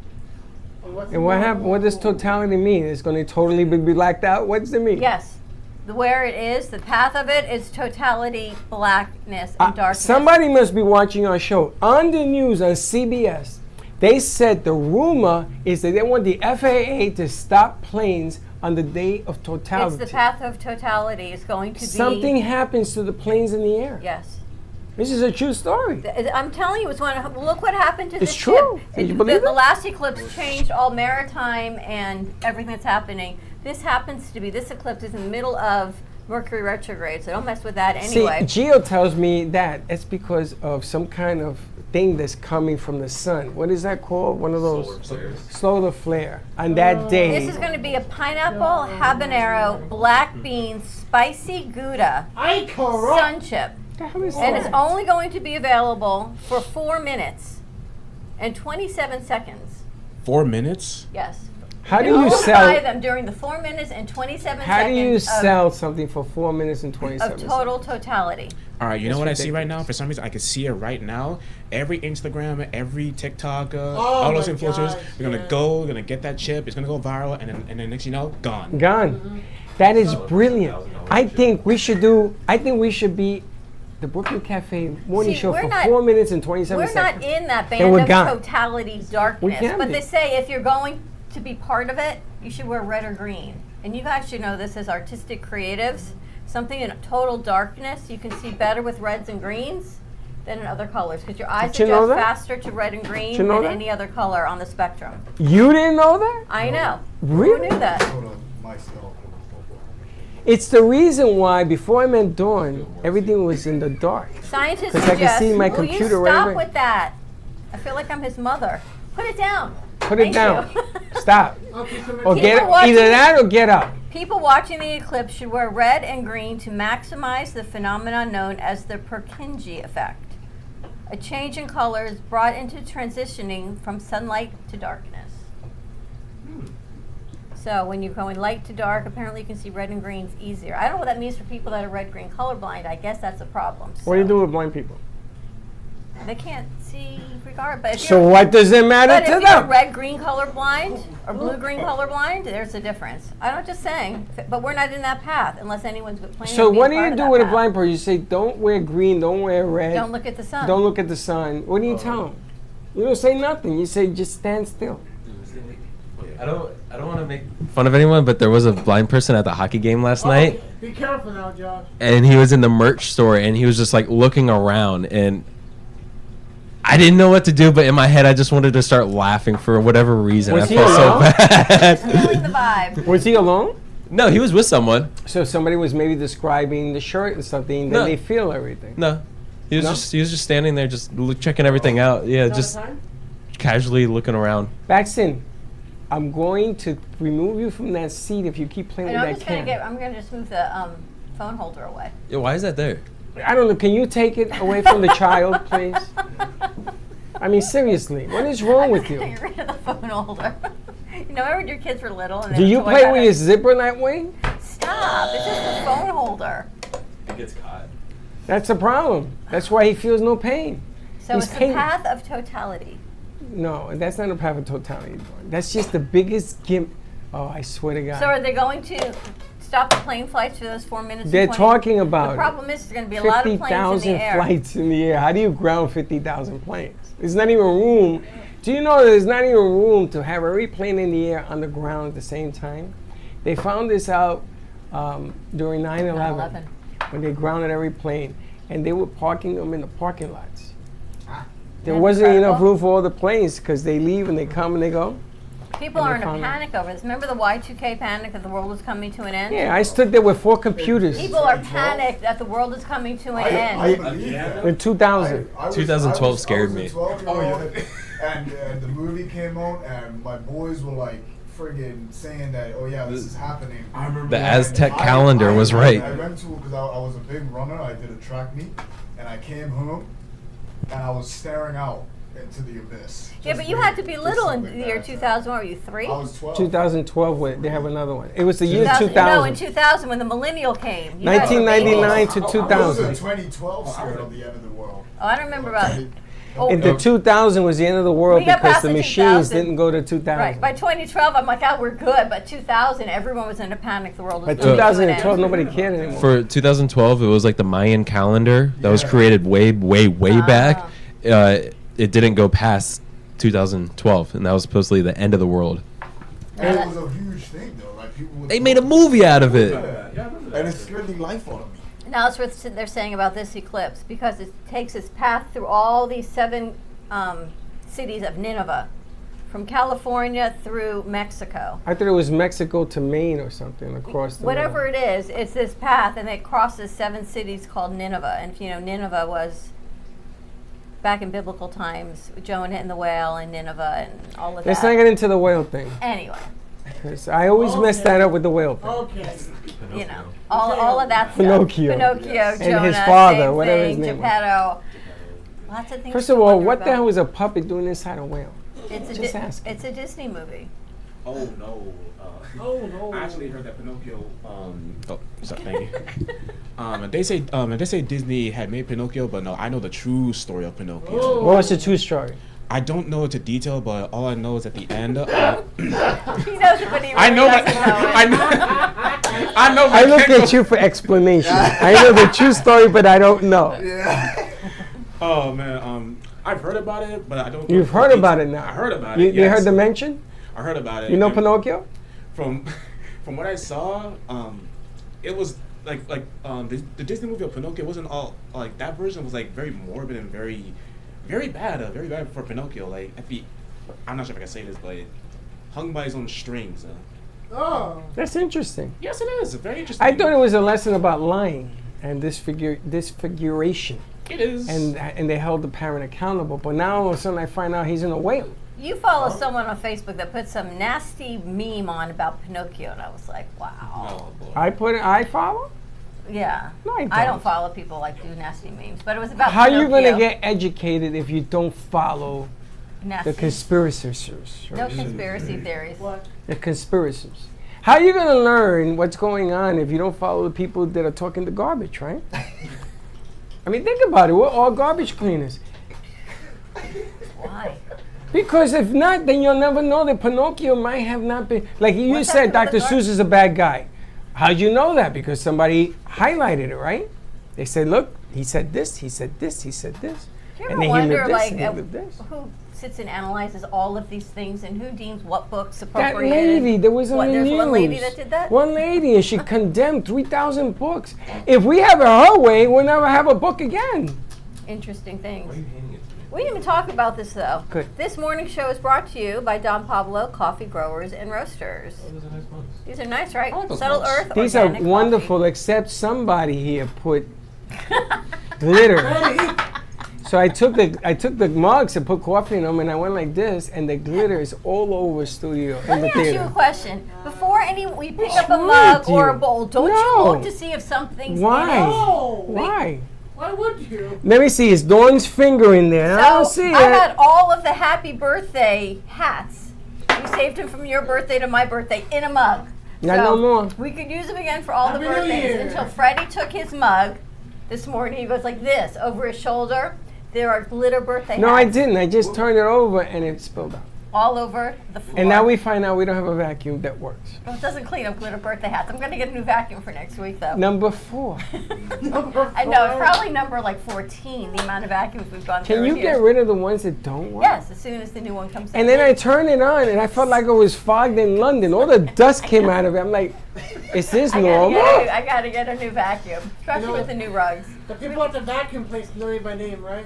And what happened? What does totality mean? It's going to totally be blacked out? What does it mean? Yes. Where it is, the path of it is totality, blackness, and darkness. Somebody must be watching our show. On the news on CBS, they said the rumor is that they want the FAA to stop planes on the Day of Totality. It's the path of totality. It's going to be... Something happens to the planes in the air. Yes. This is a true story. I'm telling you, look what happened to It's this true. ship. Did you believe the it? last eclipse changed all maritime and everything that's happening. This eclipse is in the middle of Mercury retrograde, so don't mess with that anyway. See, Gio tells me that it's because of some kind of thing that's coming from the sun. What is that called? One of those solar flare. On that day. This is going to be a pineapple, habanero, black bean, spicy Gouda sun chip. And it's only going to be available for 4 minutes and 27 seconds. 4 minutes? Yes. How do You you only sell? buy them during the 4 minutes and 27 How do you seconds sell something for 4 minutes and 27 of seconds? total totality. All right, you That's know what I see right ridiculous. now? For some reason, I can see it right now. Every Instagram, every TikTok, Oh all those my influencers, gosh, they're gonna get that chip. It's gonna go viral, and then next you know, gone. Gone. That is brilliant. I think we should be the Brooklyn Cafe morning See, show we're for not- 4 minutes and 27 We're seconds. not in that Then band we're of gone. totality We darkness. can But be. they say if you're going to be part of it, you should wear red or green. And you guys should know this as artistic creatives. Something in total darkness, you can see better with reds and greens than in other colors because your eyes Did you know adjust that? faster to red and green Did you know than that? any other color on the spectrum. You didn't know that? I know. Really? Who knew that? It's the reason why before I met Dawn, everything was in the dark. Scientists 'Cause I can suggest, see my will computer you right stop away. with that? I feel like I'm his mother. Put it down. Put it Thank down. you. Stop. Or get People watching- either that or get up. People watching the eclipse should wear red and green to maximize the phenomenon known as the Purkinje effect. A change in color is brought into transitioning from sunlight to darkness. So when you're going light to dark, apparently you can see red and greens easier. I don't know what that means for people that are red-green colorblind. I guess that's a problem. What do you do with blind people? They can't see regard, but if So you're- what does it matter but to if you're them? red-green colorblind or blue-green colorblind, there's a difference. I'm just saying, but we're not in that path unless anyone's planning So on being what do part you of do that with a path. blind person? You say, don't wear green, don't wear red. Don't look at the sun. Don't look at the sun. What do you tell them? You don't say nothing. You say, just stand still. I don't want to make fun of anyone, but there was a blind person at the hockey game last night, Be careful now, Josh. and he was in the merch store, and he was just like looking around, and I didn't know what to do, but in my head I just wanted to start laughing for whatever reason. Was I he felt so alone? bad. Feeling the vibe. Was he alone? No, he was with someone. So somebody was maybe describing the shirt and something. Then No. they feel everything. No, he was No? just standing there, just checking everything out. Yeah, just casually looking around. Baxton, I'm going to remove you from that seat if you keep playing And with I'm that just gonna can. I'm gonna just move the phone holder away. Yeah, why is that there? I don't know. Can you take it away from the child, please? I mean, seriously, what is wrong with you? Get rid of the phone holder. You know, remember when your kids were little? And Do they you would play always with your zipper that way? Stop! It's just the phone holder. It gets caught. That's a problem. That's why he feels no pain. So He's it's the pain- path of totality. No, that's not a path of totality. That's just the biggest gimp. Oh, I swear to God. So are they going to stop the plane flights for those 4 minutes? and They're 20? talking about The problem is there's going to be a lot of planes in 50,000 the air. flights in the air. How do you ground 50,000 planes? There's not even room. Do you know there's not even room to have every plane in the air on the ground at the same time? They found this out during 9/11 when they grounded every plane, and they were parking them in the parking lots. There That's wasn't enough incredible. room for all the planes because they leave and they come and they go. People And they are in a found out. panic over this. Remember the Y2K panic that the world was coming to an end? Yeah, I stood there with 4 computers People are panicked that the world is coming to an end. in 2000. 2012 scared I me. was a 12-year-old, and the movie came out, and my boys were like friggin' saying that, oh yeah, this is happening. I remember The Aztec calendar was right. I went to, because I was a big runner, I did a track meet, and I came home, and I was staring out into the abyss. Yeah, but you had to be little in the year 2000. What were you, 3? I was 12. 2012, they have another one. It was the year 2000. 2000. No, in 2000 when the millennial came. You guys were 1999 babies. to I was 2000. in 2012 scared of the end of the world. Oh, I don't remember about it. Oh, In the 2000 was the end of the world We got because past the the machines 2000. didn't go to 2000. Right. By 2012, I'm like, oh, we're good. But 2000, everyone was in a panic. The world was By going to an 2012, end. nobody cared anymore. For 2012, it was like the Mayan calendar that was created way back. It didn't go past 2012, and that was supposedly the end of the world. And it was a huge thing, though. Like people would They made a movie out of it. and it scared the life out of me. Now that's what they're saying about this eclipse, because it takes its path through all these 7 cities of Nineveh, from California through Mexico. I thought it was Mexico to Maine or something across the Whatever middle. it is, it's this path, and it crosses 7 cities called Nineveh. And you know, Nineveh was back in biblical times, Jonah and the whale, and Nineveh, and all of Let's that. not get into the whale thing. Anyway, 'Cause I always mess that up with the whale thing. Okay. you know, all of that Pinocchio. stuff. Pinocchio, And Jonah, his father, same whatever thing, his name was. Geppetto. Lots of things. First to of all, wonder what the about. hell is a puppet doing inside a whale? It's a Just ask. It's a Disney movie. Oh no. Oh no. I actually heard that Pinocchio. Oh, sorry, thank you. And they say Disney had made Pinocchio, but no, I know the true story of Pinocchio. What was the true story? I don't know it to detail, but all I know is at the end. He knows it, but he really I know doesn't that. know it. I know. I know. I look at you for explanation. I know the true story, but I don't know. Yeah. Oh man, I've heard about it, but I don't. You've heard about it now. I heard about You, it. you Yes. heard the mention? I heard about it. You know and Pinocchio? From what I saw, it was like the Disney movie of Pinocchio wasn't all like that version was like very morbid and very very bad for Pinocchio. Like I'm not sure if I can say this, but hung by his own strings. Oh. That's interesting. Yes, it is very interesting. I thought it was a lesson about lying and disfiguration. It is. And they held the parent accountable. But now all of a sudden I find out he's in a whale. You follow someone on Facebook that put some nasty meme on about Pinocchio, and I was like, wow. Oh, boy. I follow? Yeah. No, I don't don't. follow people like do nasty memes, but it was about How are you Pinocchio. going to get educated if you don't follow nasty. the conspiracers? No conspiracy theories. What? The conspiracers. How are you going to learn what's going on if you don't follow the people that are talking the garbage, right? I mean, think about it. We're all garbage cleaners. Why? Because if not, then you'll never know that Pinocchio might have not been. Like you What's said, happened Dr. with the Seuss is a bad guy. How'd you know that? Because somebody highlighted it, right? They said, look, he said this, he said this, he said this. Do you And ever then he wonder, lived this, like, and he lived this. who sits and analyzes all of these things and who deems what books That appropriate. lady, there was in the There's news. one lady that did that? One lady, and she condemned 3,000 books. If we have it her way, we'll never have a book again. Interesting things. We didn't even talk about this though. Good. This morning's show is brought to you by Don Pablo Coffee Growers and Roasters. Those are nice ones. These are nice, right? like those Settled mugs. Earth These are organic coffee. wonderful, except somebody here put glitter. So I took the mugs and put coffee in them, and I went like this, and the glitter is all over studio Let in me the ask you a theater. question. Before we pick up a wrong mug with or a you? bowl, don't you No. look to see if something's Why? in it? No. Why? Why would you? Let me see. Is Dawn's finger in there? I don't see I it. had all of the happy birthday hats. We saved them from your birthday to my birthday in a mug. Not no more. We could use them again for all Happy the New birthdays Year. until Freddie took his mug this morning. He goes like this over his shoulder. There are glitter birthday No, hats I didn't. I just turned it over, and it spilled out. all over the floor. And now we find out we don't have a vacuum that works. Well, it doesn't clean up glitter birthday hats. I'm going to get a new vacuum for next week, though. Number 4. I know, it's probably number like 14, the amount of vacuums we've gone through Can you here. get rid of the ones that don't work? Yes, as soon as the new one comes in. And then I turned it on, and I felt like it was fogged in London. All the dust came out of it. I'm like, is this normal? I gotta get a new vacuum, especially with the new rugs. The people at the vacuum place know you by name, right?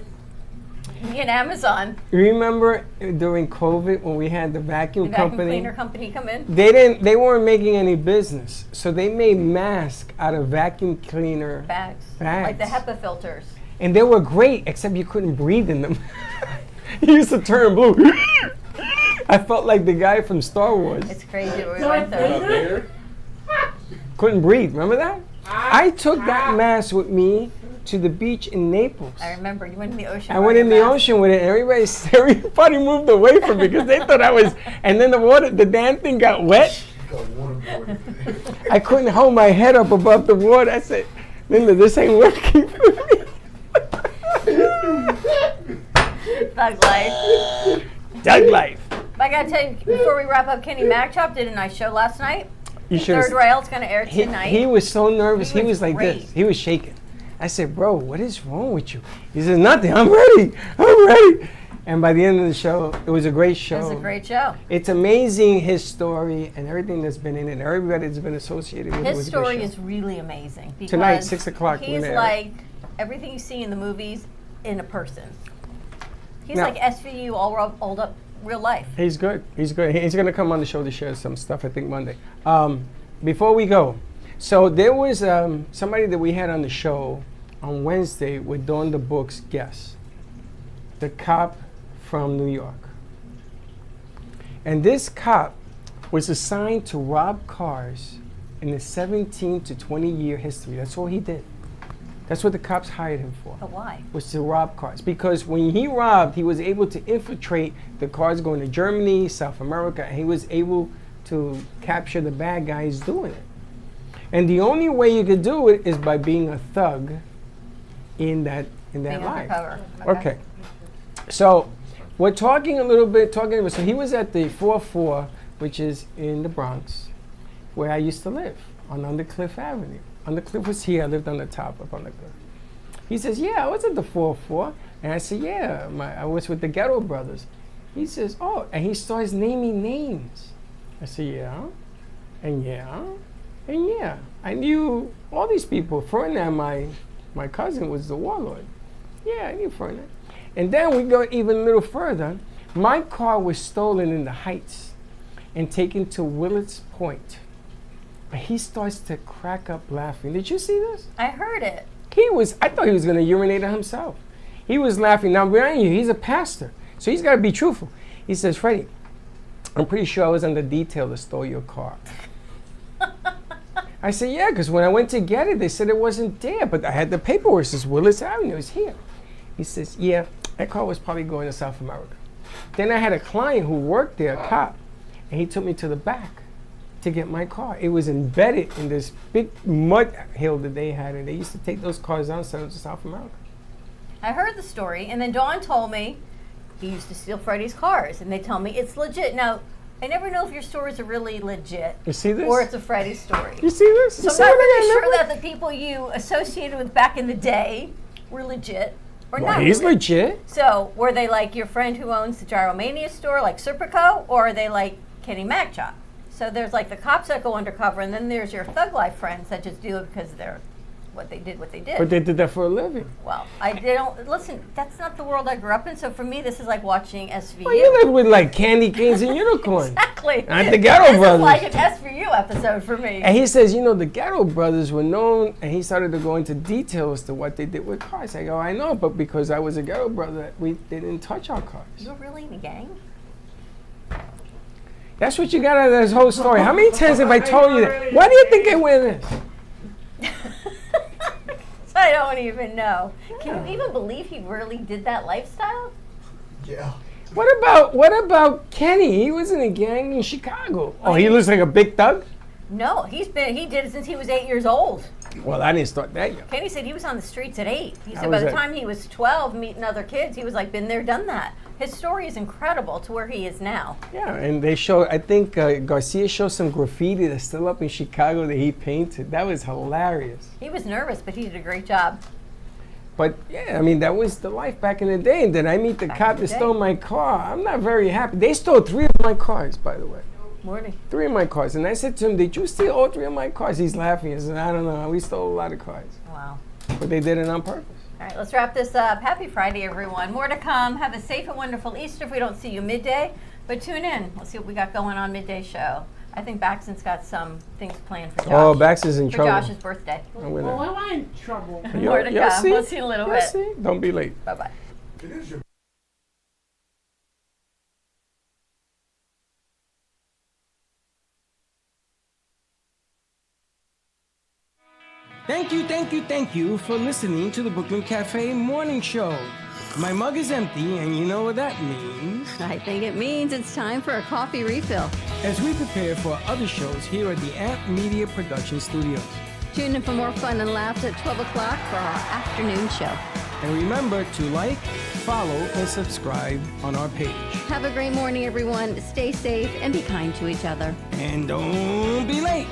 Me and Amazon, Remember during COVID when we had the the vacuum vacuum company? cleaner company come in. They weren't making any business, so they made masks out of vacuum cleaner Bags. bags. Like the HEPA filters. And they were great, except you couldn't breathe in them. You used to turn blue. I felt like the guy from Star Wars. It's crazy what we Darth went through. Vader? Couldn't breathe. Remember that? I took that mask with me to the beach in Naples. I remember you went in the ocean. I went in the ocean with it, and everybody moved away from me because they thought I was. And then the damn thing got wet. I couldn't hold my head up above the water. I said, Linda, this ain't working for me. Thug life. Doug life. But I gotta tell you, before we wrap up, Kenny Magchop did a nice show last night. You should've- Third Rail's gonna air tonight. He was so nervous. He was like great. this. He was shaking. I said, bro, what is wrong with you? He says, nothing. I'm ready. I'm ready. And by the end of the show, it was a great show. It was a great show. It's amazing his story and everything that's been in it, and everybody that's been associated with it. His was a good story show. is really amazing. Because Tonight, 6 o'clock, we're He's gonna air it. like everything you see in the movies in a person. He's Now- like SVU all rolled up real life. He's good. He's good. He's going to come on the show to share some stuff, I think, Monday. Before we go, so there was somebody that we had on the show on Wednesday with Dawn the Book's guest, the cop from New York. And this cop was assigned to rob cars in a 17 to 20 year history. That's all he did. That's what the cops hired him for. But why? Was to rob cars. Because when he robbed, he was able to infiltrate the cars going to Germany, South America, and he was able to capture the bad guys doing it. And the only way you could do it is by being a thug in that Being life. undercover. Okay. So we're talking a little bit, so he was at the 4-4, which is in the Bronx, where I used to live, on Undercliff Avenue. Undercliff was here, I lived on the top of Undercliff. He says, yeah, I was at the 4-4. And I said, yeah, I was with the Ghetto Brothers. He says, oh, and he starts naming names. I said, yeah, and yeah, and yeah. I knew all these people. Ferdinand, my cousin, was the warlord. Yeah, I knew Ferdinand. And then we go even a little further. My car was stolen in the Heights and taken to Willets Point. But he starts to crack up laughing. Did you see this? I heard it. I thought he was going to urinate on himself. He was laughing. Now, behind you, he's a pastor, so he's got to be truthful. He says, Freddie, I'm pretty sure I was under detail that stole your car. I said, yeah, because when I went to get it, they said it wasn't there, but I had the paperwork. It says Willis Avenue is here. He says, yeah, that car was probably going to South America. Then I had a client who worked there, a cop, and he took me to the back to get my car. It was embedded in this big mud hill that they had, and they used to take those cars down and send them to South America. I heard the story, and then Dawn told me he used to steal Freddie's cars, and they tell me it's legit. Now, I never know if your stories are really legit. You see this? Or it's a Freddie story. You see this? So I'm not really sure that the people you associated with back in the day were legit. Or Well, not he's really. legit. So, were they like your friend who owns the Gyromania store, like Serpico, or are they like Kenny Macchop? So there's like the cops that go undercover, and then there's your thug life friends that just do it because they're what they did. But they did that for a living. Well, they don't listen. That's not the world I grew up in. So for me, this is like watching SVU. Well, you live with like candy canes and unicorns. Exactly. And the Ghetto This Brothers. is like an SVU episode for me. And he says, the Ghetto Brothers were known, and he started to go into detail as to what they did with cars. I go, I know, but because I was a Ghetto Brother, they didn't touch our cars. You're really in a gang? That's what you got out of this whole story. How many times have I told you that? Why do you think I wear this? I don't even know. Can you even believe he really did that lifestyle? Yeah. What about Kenny? He was in a gang in Chicago. Oh, he looks like a big thug? No, he did it since he was 8 years old. Well, I didn't start that yet. Kenny said he was on the streets at 8. He How said by was the that? time he was 12, meeting other kids, he was like, been there, done that. His story is incredible to where he is now. Yeah, and they show, I think Garcia showed some graffiti that's still up in Chicago that he painted. That was hilarious. He was nervous, but he did a great job. But yeah, I mean, that was the life back in the day. And then I meet the cop that stole my car. I'm not very happy. They stole 3 of my cars, by the way. Morning. 3 of my cars. And I said to him, did you steal all 3 of my cars? He's laughing. He said, I don't know. We stole a lot of cars. Wow. But they did it on purpose. All right, let's wrap this up. Happy Friday, everyone. More to come. Have a safe and wonderful Easter if we don't see you midday. But tune in. Let's see what we got going on midday show. I think Baxton's got some things planned for Josh. Oh, Baxter's in for trouble. Josh's birthday. I'm gonna- Well, am I in trouble? More to come. We'll see you in a little You'll bit. see. Don't be late. Bye-bye. Thank you for listening to the Brooklyn Cafe Morning Show. My mug is empty, and you know what that means. I think it means it's time for a coffee refill. As we prepare for other shows here at the Amp Media Production Studios. Tune in for more fun and laughs at 12 o'clock for our afternoon show. And remember to like, follow, and subscribe on our page. Have a great morning, everyone. Stay safe and be kind to each other. And don't be late.